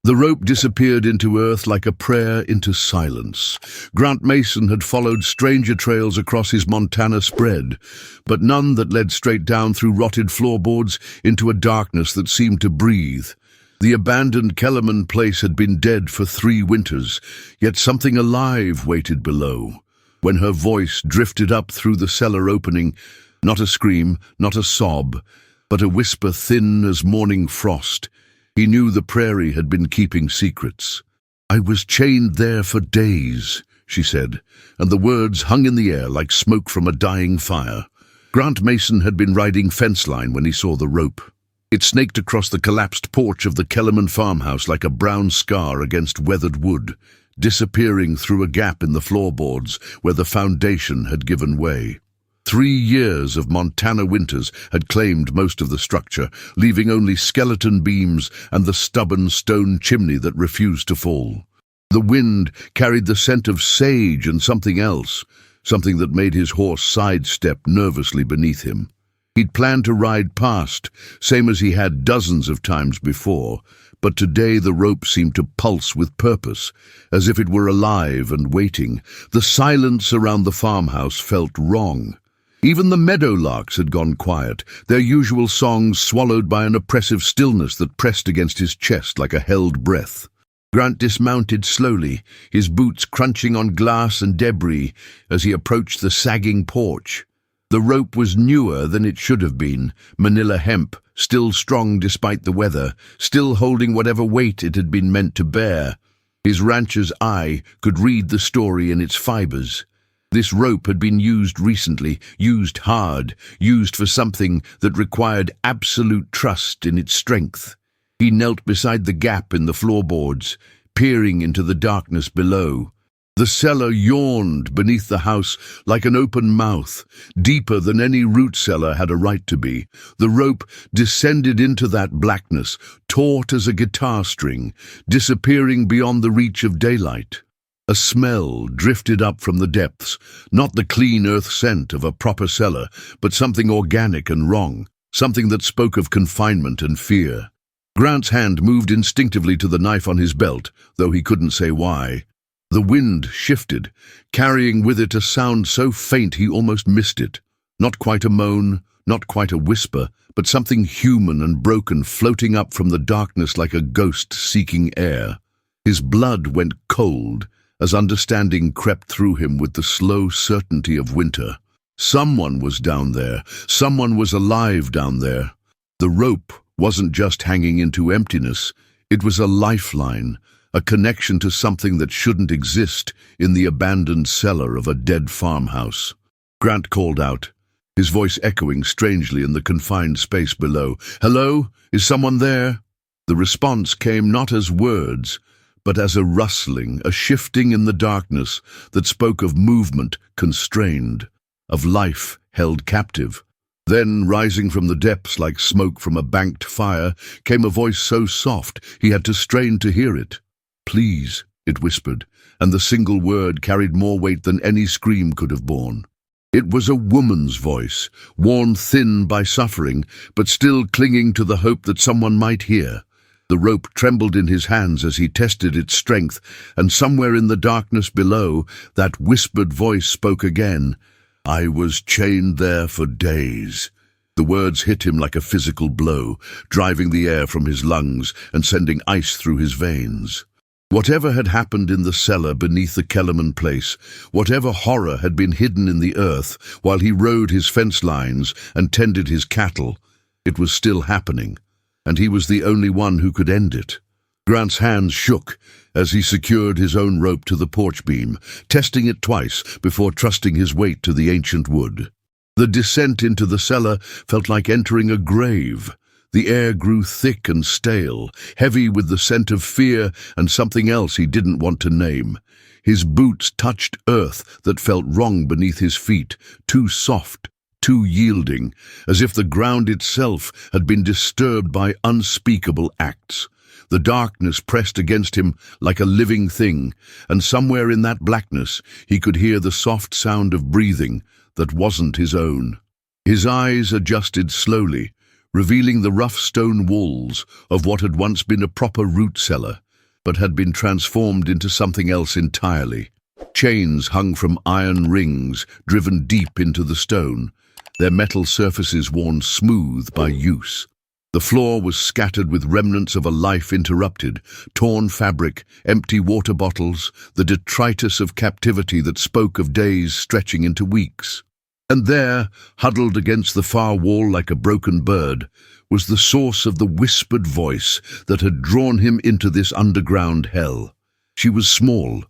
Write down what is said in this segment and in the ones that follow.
The rope disappeared into earth like a prayer into silence. Grant Mason had followed stranger trails across his Montana spread, but none that led straight down through rotted floorboards into a darkness that seemed to breathe. The abandoned Kellerman place had been dead for 3 winters, yet something alive waited below. When her voice drifted up through the cellar opening, not a scream, not a sob, but a whisper thin as morning frost, he knew the prairie had been keeping secrets. "I was chained there for days," she said, and the words hung in the air like smoke from a dying fire. Grant Mason had been riding fence line when he saw the rope. It snaked across the collapsed porch of the Kellerman farmhouse like a brown scar against weathered wood, disappearing through a gap in the floorboards where the foundation had given way. 3 years of Montana winters had claimed most of the structure, leaving only skeleton beams and the stubborn stone chimney that refused to fall. The wind carried the scent of sage and something else, something that made his horse sidestep nervously beneath him. He'd planned to ride past, same as he had dozens of times before, but today the rope seemed to pulse with purpose, as if it were alive and waiting. The silence around the farmhouse felt wrong. Even the meadowlarks had gone quiet, their usual songs swallowed by an oppressive stillness that pressed against his chest like a held breath. Grant dismounted slowly, his boots crunching on glass and debris as he approached the sagging porch. The rope was newer than it should have been, manila hemp, still strong despite the weather, still holding whatever weight it had been meant to bear. His rancher's eye could read the story in its fibers. This rope had been used recently, used hard, used for something that required absolute trust in its strength. He knelt beside the gap in the floorboards, peering into the darkness below. The cellar yawned beneath the house like an open mouth, deeper than any root cellar had a right to be. The rope descended into that blackness, taut as a guitar string, disappearing beyond the reach of daylight. A smell drifted up from the depths, not the clean earth scent of a proper cellar, but something organic and wrong, something that spoke of confinement and fear. Grant's hand moved instinctively to the knife on his belt, though he couldn't say why. The wind shifted, carrying with it a sound so faint he almost missed it. Not quite a moan, not quite a whisper, but something human and broken floating up from the darkness like a ghost seeking air. His blood went cold as understanding crept through him with the slow certainty of winter. Someone was down there. Someone was alive down there. The rope wasn't just hanging into emptiness. It was a lifeline, a connection to something that shouldn't exist in the abandoned cellar of a dead farmhouse. Grant called out, his voice echoing strangely in the confined space below. "Hello? Is someone there?" The response came not as words, but as a rustling, a shifting in the darkness that spoke of movement constrained, of life held captive. Then, rising from the depths like smoke from a banked fire, came a voice so soft he had to strain to hear it. "Please," it whispered, and the single word carried more weight than any scream could have borne. It was a woman's voice, worn thin by suffering, but still clinging to the hope that someone might hear. The rope trembled in his hands as he tested its strength, and somewhere in the darkness below, that whispered voice spoke again. "I was chained there for days." The words hit him like a physical blow, driving the air from his lungs and sending ice through his veins. Whatever had happened in the cellar beneath the Kellerman place, whatever horror had been hidden in the earth while he rode his fence lines and tended his cattle, it was still happening, and he was the only one who could end it. Grant's hands shook as he secured his own rope to the porch beam, testing it twice before trusting his weight to the ancient wood. The descent into the cellar felt like entering a grave. The air grew thick and stale, heavy with the scent of fear and something else he didn't want to name. His boots touched earth that felt wrong beneath his feet, too soft, too yielding, as if the ground itself had been disturbed by unspeakable acts. The darkness pressed against him like a living thing, and somewhere in that blackness he could hear the soft sound of breathing that wasn't his own. His eyes adjusted slowly, revealing the rough stone walls of what had once been a proper root cellar, but had been transformed into something else entirely. Chains hung from iron rings driven deep into the stone, their metal surfaces worn smooth by use. The floor was scattered with remnants of a life interrupted, torn fabric, empty water bottles, the detritus of captivity that spoke of days stretching into weeks. And there, huddled against the far wall like a broken bird, was the source of the whispered voice that had drawn him into this underground hell. She was small,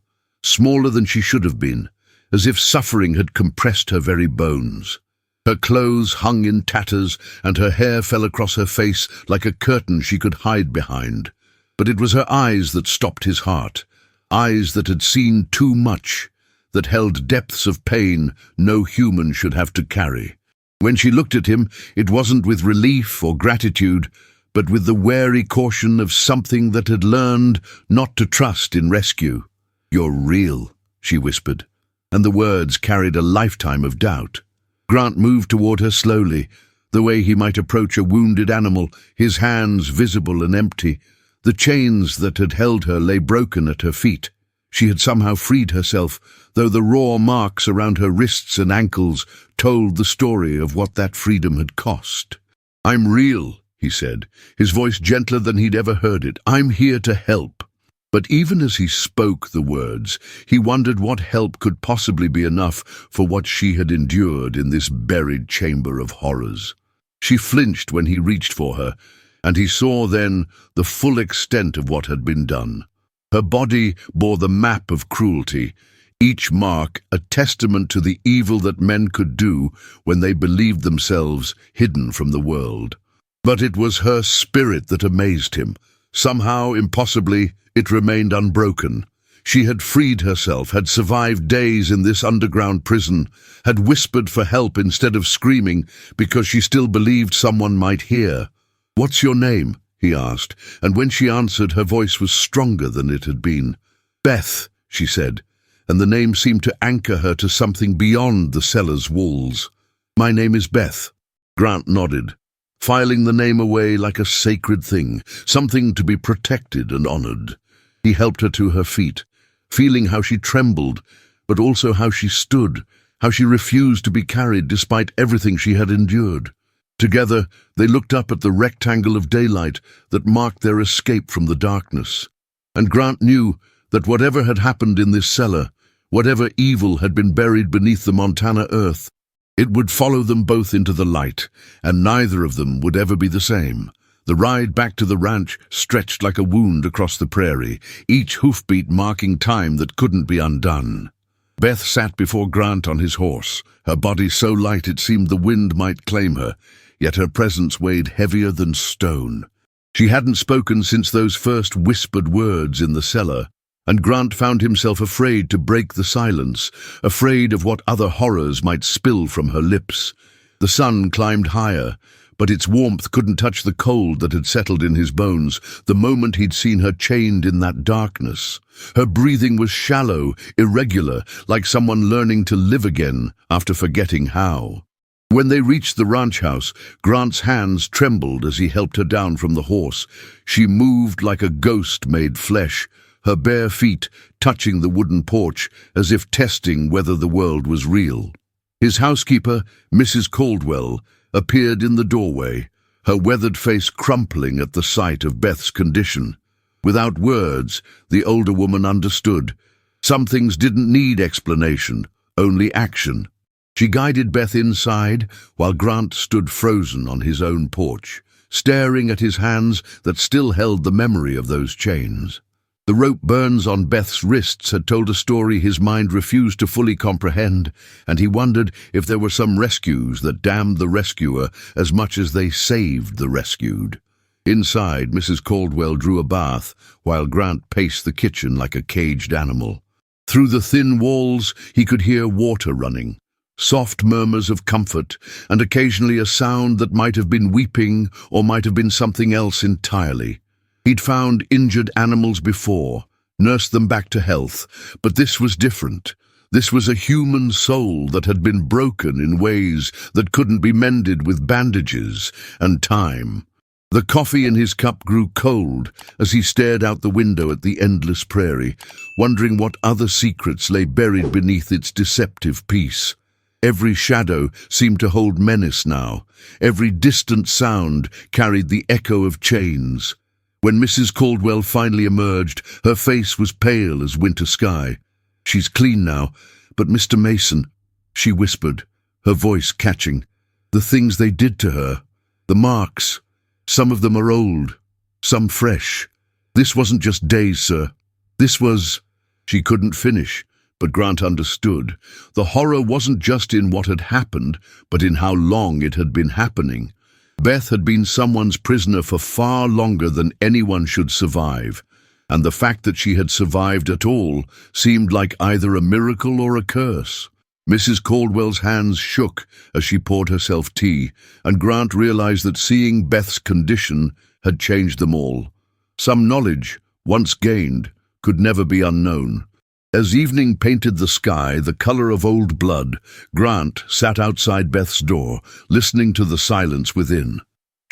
smaller than she should have been, as if suffering had compressed her very bones. Her clothes hung in tatters, and her hair fell across her face like a curtain she could hide behind. But it was her eyes that stopped his heart, eyes that had seen too much, that held depths of pain no human should have to carry. When she looked at him, it wasn't with relief or gratitude, but with the wary caution of something that had learned not to trust in rescue. "You're real," she whispered, and the words carried a lifetime of doubt. Grant moved toward her slowly, the way he might approach a wounded animal, his hands visible and empty. The chains that had held her lay broken at her feet. She had somehow freed herself, though the raw marks around her wrists and ankles told the story of what that freedom had cost. "I'm real," he said, his voice gentler than he'd ever heard it. "I'm here to help." But even as he spoke the words, he wondered what help could possibly be enough for what she had endured in this buried chamber of horrors. She flinched when he reached for her, and he saw then the full extent of what had been done. Her body bore the map of cruelty, each mark a testament to the evil that men could do when they believed themselves hidden from the world. But it was her spirit that amazed him. Somehow, impossibly, it remained unbroken. She had freed herself, had survived days in this underground prison, had whispered for help instead of screaming because she still believed someone might hear. "What's your name?" he asked, and when she answered, her voice was stronger than it had been. "Beth," she said, and the name seemed to anchor her to something beyond the cellar's walls. "My name is Beth." Grant nodded, filing the name away like a sacred thing, something to be protected and honored. He helped her to her feet, feeling how she trembled, but also how she stood, how she refused to be carried despite everything she had endured. Together, they looked up at the rectangle of daylight that marked their escape from the darkness. And Grant knew that whatever had happened in this cellar, whatever evil had been buried beneath the Montana earth, it would follow them both into the light, and neither of them would ever be the same. The ride back to the ranch stretched like a wound across the prairie, each hoofbeat marking time that couldn't be undone. Beth sat before Grant on his horse, her body so light it seemed the wind might claim her, yet her presence weighed heavier than stone. She hadn't spoken since those first whispered words in the cellar, and Grant found himself afraid to break the silence, afraid of what other horrors might spill from her lips. The sun climbed higher, but its warmth couldn't touch the cold that had settled in his bones the moment he'd seen her chained in that darkness. Her breathing was shallow, irregular, like someone learning to live again after forgetting how. When they reached the ranch house, Grant's hands trembled as he helped her down from the horse. She moved like a ghost made flesh, her bare feet touching the wooden porch as if testing whether the world was real. His housekeeper, Mrs. Caldwell, appeared in the doorway, her weathered face crumpling at the sight of Beth's condition. Without words, the older woman understood. Some things didn't need explanation, only action. She guided Beth inside while Grant stood frozen on his own porch, staring at his hands that still held the memory of those chains. The rope burns on Beth's wrists had told a story his mind refused to fully comprehend, and he wondered if there were some rescues that damned the rescuer as much as they saved the rescued. Inside, Mrs. Caldwell drew a bath, while Grant paced the kitchen like a caged animal. Through the thin walls, he could hear water running, soft murmurs of comfort, and occasionally a sound that might have been weeping or might have been something else entirely. He'd found injured animals before, nursed them back to health, but this was different. This was a human soul that had been broken in ways that couldn't be mended with bandages and time. The coffee in his cup grew cold as he stared out the window at the endless prairie, wondering what other secrets lay buried beneath its deceptive peace. Every shadow seemed to hold menace now. Every distant sound carried the echo of chains. When Mrs. Caldwell finally emerged, her face was pale as winter sky. "She's clean now, but Mr. Mason," she whispered, her voice catching. "The things they did to her, the marks. Some of them are old, some fresh. This wasn't just days, sir. This was—" She couldn't finish, but Grant understood. The horror wasn't just in what had happened, but in how long it had been happening. Beth had been someone's prisoner for far longer than anyone should survive, and the fact that she had survived at all seemed like either a miracle or a curse. Mrs. Caldwell's hands shook as she poured herself tea, and Grant realized that seeing Beth's condition had changed them all. Some knowledge, once gained, could never be unknown. As evening painted the sky the color of old blood, Grant sat outside Beth's door, listening to the silence within.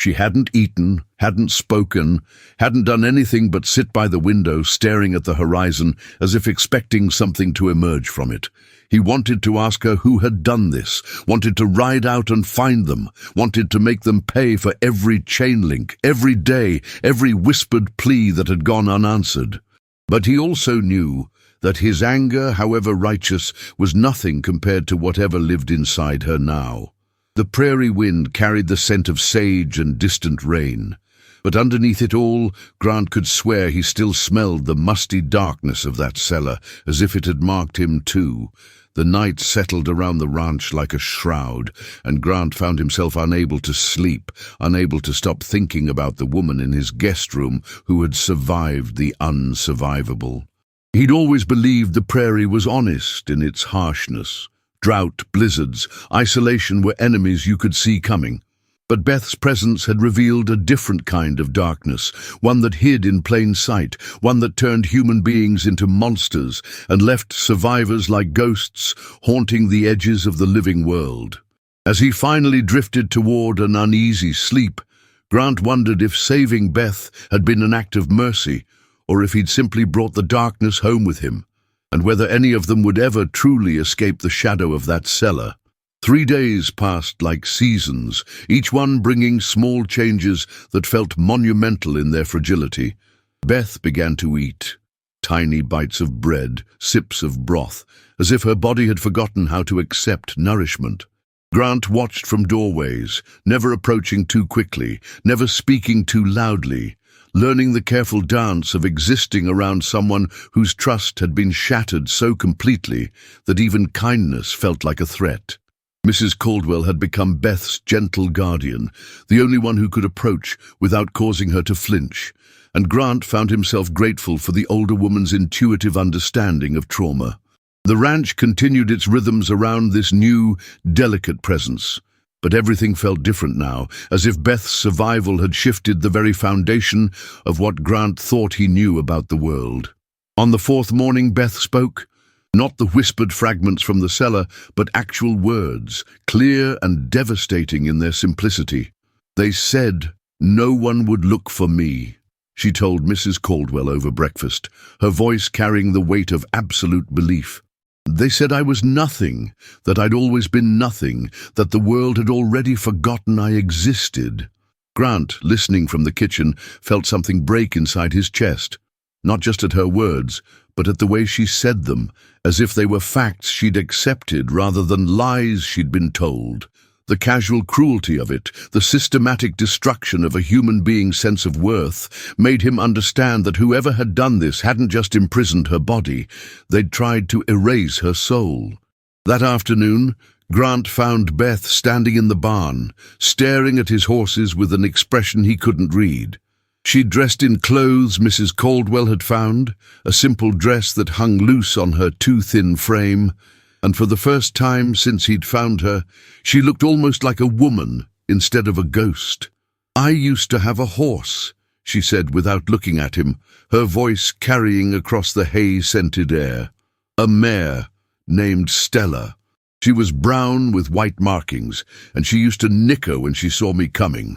She hadn't eaten, hadn't spoken, hadn't done anything but sit by the window staring at the horizon as if expecting something to emerge from it. He wanted to ask her who had done this, wanted to ride out and find them, wanted to make them pay for every chain link, every day, every whispered plea that had gone unanswered. But he also knew that his anger, however righteous, was nothing compared to whatever lived inside her now. The prairie wind carried the scent of sage and distant rain, but underneath it all, Grant could swear he still smelled the musty darkness of that cellar, as if it had marked him too. The night settled around the ranch like a shroud, and Grant found himself unable to sleep, unable to stop thinking about the woman in his guest room who had survived the unsurvivable. He'd always believed the prairie was honest in its harshness. Drought, blizzards, isolation were enemies you could see coming. But Beth's presence had revealed a different kind of darkness, one that hid in plain sight, one that turned human beings into monsters and left survivors like ghosts haunting the edges of the living world. As he finally drifted toward an uneasy sleep, Grant wondered if saving Beth had been an act of mercy, or if he'd simply brought the darkness home with him, and whether any of them would ever truly escape the shadow of that cellar. 3 days passed like seasons, each one bringing small changes that felt monumental in their fragility. Beth began to eat, tiny bites of bread, sips of broth, as if her body had forgotten how to accept nourishment. Grant watched from doorways, never approaching too quickly, never speaking too loudly, learning the careful dance of existing around someone whose trust had been shattered so completely that even kindness felt like a threat. Mrs. Caldwell had become Beth's gentle guardian, the only one who could approach without causing her to flinch, and Grant found himself grateful for the older woman's intuitive understanding of trauma. The ranch continued its rhythms around this new, delicate presence, but everything felt different now, as if Beth's survival had shifted the very foundation of what Grant thought he knew about the world. On the 4th morning, Beth spoke. Not the whispered fragments from the cellar, but actual words, clear and devastating in their simplicity. They said, "No one would look for me," she told Mrs. Caldwell over breakfast, her voice carrying the weight of absolute belief. "They said I was nothing, that I'd always been nothing, that the world had already forgotten I existed." Grant, listening from the kitchen, felt something break inside his chest, not just at her words, but at the way she said them, as if they were facts she'd accepted rather than lies she'd been told. The casual cruelty of it, the systematic destruction of a human being's sense of worth, made him understand that whoever had done this hadn't just imprisoned her body, they'd tried to erase her soul. That afternoon, Grant found Beth standing in the barn, staring at his horses with an expression he couldn't read. She'd dressed in clothes Mrs. Caldwell had found, a simple dress that hung loose on her too thin frame, and for the first time since he'd found her, she looked almost like a woman instead of a ghost. "I used to have a horse," she said without looking at him, her voice carrying across the hay-scented air. "A mare named Stella. She was brown with white markings, and she used to nicker when she saw me coming.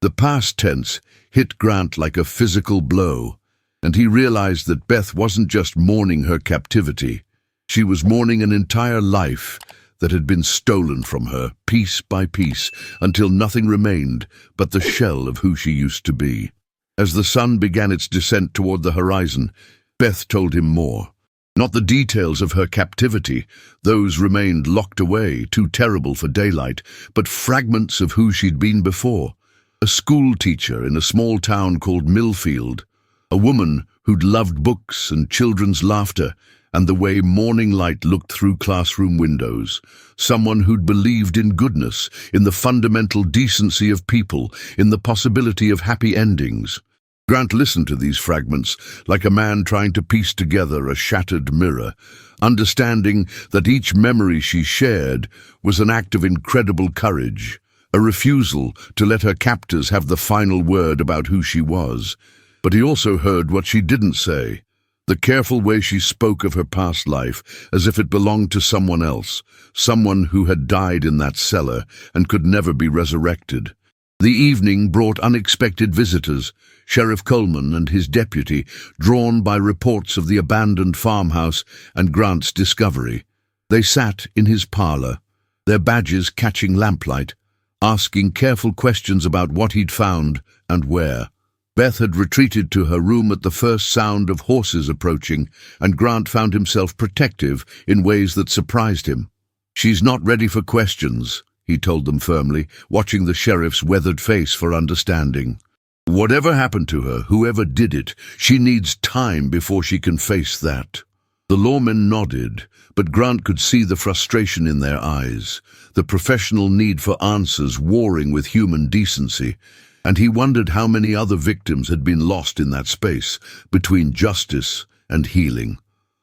The past tense hit Grant like a physical blow, and he realized that Beth wasn't just mourning her captivity. She was mourning an entire life that had been stolen from her, piece by piece, until nothing remained but the shell of who she used to be. As the sun began its descent toward the horizon, Beth told him more. Not the details of her captivity, those remained locked away, too terrible for daylight, but fragments of who she'd been before. A school teacher in a small town called Millfield, a woman who'd loved books and children's laughter and the way morning light looked through classroom windows, someone who'd believed in goodness, in the fundamental decency of people, in the possibility of happy endings. Grant listened to these fragments like a man trying to piece together a shattered mirror, understanding that each memory she shared was an act of incredible courage, a refusal to let her captors have the final word about who she was. But he also heard what she didn't say, the careful way she spoke of her past life as if it belonged to someone else, someone who had died in that cellar and could never be resurrected. The evening brought unexpected visitors, Sheriff Coleman and his deputy, drawn by reports of the abandoned farmhouse and Grant's discovery. They sat in his parlor, their badges catching lamplight, asking careful questions about what he'd found and where. Beth had retreated to her room at the first sound of horses approaching, and Grant found himself protective in ways that surprised him. "She's not ready for questions," he told them firmly, watching the sheriff's weathered face for understanding. "Whatever happened to her, whoever did it, she needs time before she can face that." The lawmen nodded, but Grant could see the frustration in their eyes, the professional need for answers warring with human decency, and he wondered how many other victims had been lost in that space between justice and healing.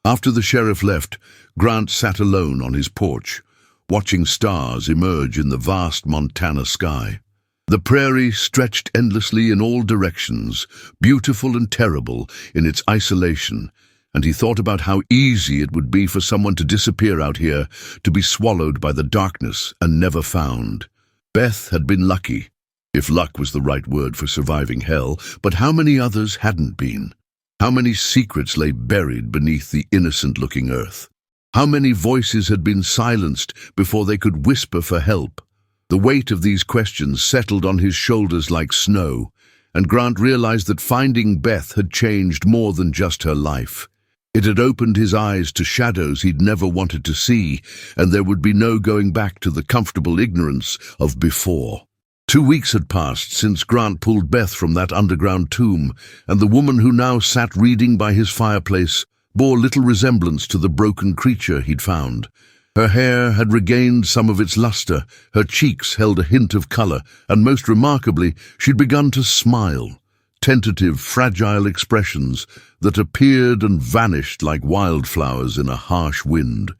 After the sheriff left, Grant sat alone on his porch, watching stars emerge in the vast Montana sky. The prairie stretched endlessly in all directions, beautiful and terrible in its isolation, and he thought about how easy it would be for someone to disappear out here, to be swallowed by the darkness and never found. Beth had been lucky, if luck was the right word for surviving hell, but how many others hadn't been? How many secrets lay buried beneath the innocent-looking earth? How many voices had been silenced before they could whisper for help? The weight of these questions settled on his shoulders like snow, and Grant realized that finding Beth had changed more than just her life. It had opened his eyes to shadows he'd never wanted to see, and there would be no going back to the comfortable ignorance of before. 2 weeks had passed since Grant pulled Beth from that underground tomb, and the woman who now sat reading by his fireplace bore little resemblance to the broken creature he'd found. Her hair had regained some of its luster, her cheeks held a hint of color, and most remarkably, she'd begun to smile, tentative, fragile expressions that appeared and vanished like wildflowers in a harsh wind.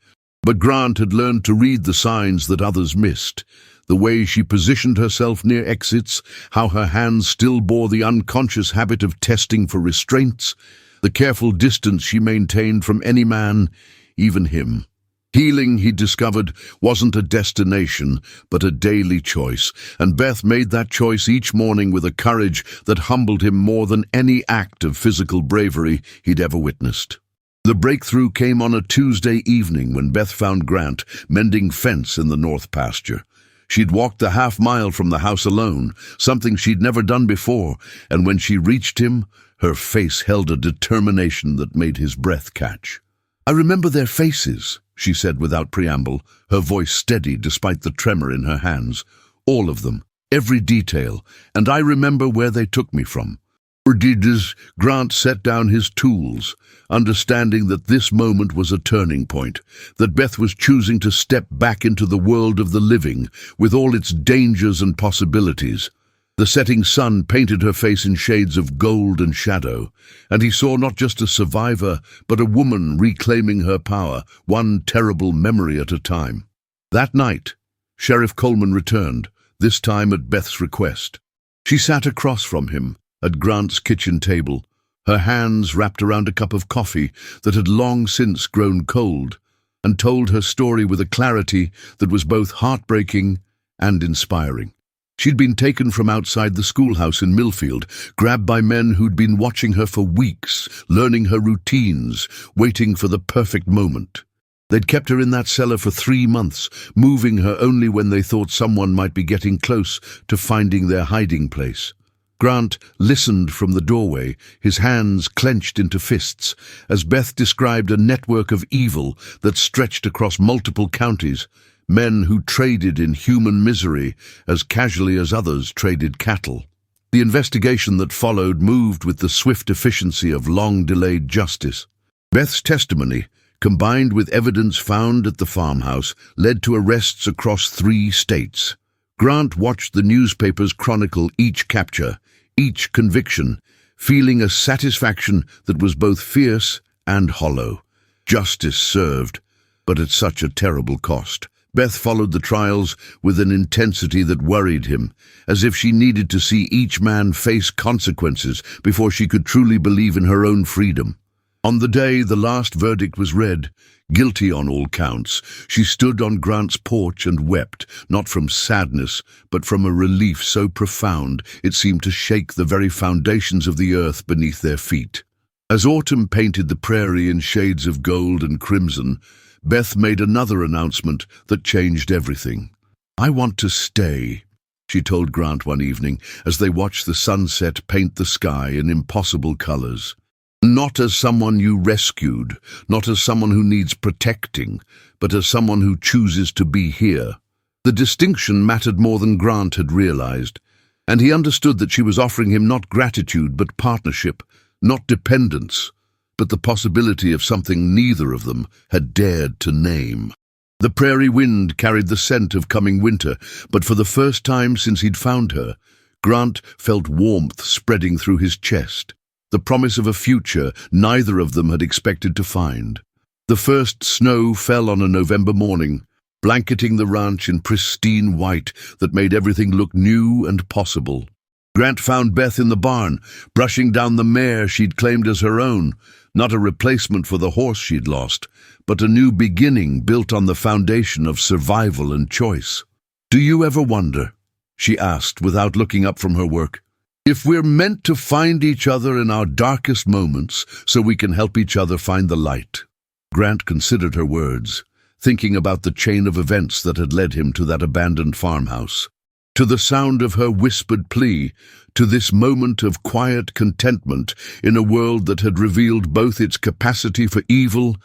But Grant had learned to read the signs that others missed. The way she positioned herself near exits, how her hands still bore the unconscious habit of testing for restraints, the careful distance she maintained from any man, even him. Healing, he discovered, wasn't a destination, but a daily choice, and Beth made that choice each morning with a courage that humbled him more than any act of physical bravery he'd ever witnessed. The breakthrough came on a Tuesday evening when Beth found Grant mending fence in the north pasture. She'd walked the half-mile from the house alone, something she'd never done before, and when she reached him, her face held a determination that made his breath catch. "I remember their faces," she said without preamble, her voice steady despite the tremor in her hands. "All of them, every detail, and I remember where they took me from." Grant set down his tools, understanding that this moment was a turning point, that Beth was choosing to step back into the world of the living, with all its dangers and possibilities. The setting sun painted her face in shades of gold and shadow, and he saw not just a survivor, but a woman reclaiming her power, one terrible memory at a time. That night, Sheriff Coleman returned, this time at Beth's request. She sat across from him, at Grant's kitchen table, her hands wrapped around a cup of coffee that had long since grown cold, and told her story with a clarity that was both heartbreaking and inspiring. She'd been taken from outside the schoolhouse in Millfield, grabbed by men who'd been watching her for weeks, learning her routines, waiting for the perfect moment. They'd kept her in that cellar for 3 months, moving her only when they thought someone might be getting close to finding their hiding place. Grant listened from the doorway, his hands clenched into fists, as Beth described a network of evil that stretched across multiple counties, men who traded in human misery as casually as others traded cattle. The investigation that followed moved with the swift efficiency of long-delayed justice. Beth's testimony, combined with evidence found at the farmhouse, led to arrests across 3 states. Grant watched the newspapers chronicle each capture, each conviction, feeling a satisfaction that was both fierce and hollow. Justice served, but at such a terrible cost. Beth followed the trials with an intensity that worried him, as if she needed to see each man face consequences before she could truly believe in her own freedom. On the day the last verdict was read, guilty on all counts, she stood on Grant's porch and wept, not from sadness, but from a relief so profound it seemed to shake the very foundations of the earth beneath their feet. As autumn painted the prairie in shades of gold and crimson, Beth made another announcement that changed everything. "I want to stay," she told Grant one evening as they watched the sunset paint the sky in impossible colors. "Not as someone you rescued, not as someone who needs protecting, but as someone who chooses to be here." The distinction mattered more than Grant had realized, and he understood that she was offering him not gratitude but partnership, not dependence, but the possibility of something neither of them had dared to name. The prairie wind carried the scent of coming winter, but for the first time since he'd found her, Grant felt warmth spreading through his chest, the promise of a future neither of them had expected to find. The first snow fell on a November morning, blanketing the ranch in pristine white that made everything look new and possible. Grant found Beth in the barn, brushing down the mare she'd claimed as her own, not a replacement for the horse she'd lost, but a new beginning built on the foundation of survival and choice. "Do you ever wonder," she asked without looking up from her work, "if we're meant to find each other in our darkest moments so we can help each other find the light?" Grant considered her words, thinking about the chain of events that had led him to that abandoned farmhouse, to the sound of her whispered plea, to this moment of quiet contentment in a world that had revealed both its capacity for evil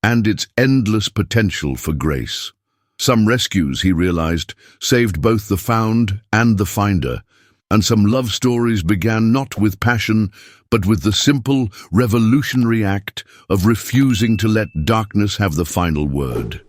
and its endless potential for grace. Some rescues, he realized, saved both the found and the finder, and some love stories began not with passion, but with the simple, revolutionary act of refusing to let darkness have the final word.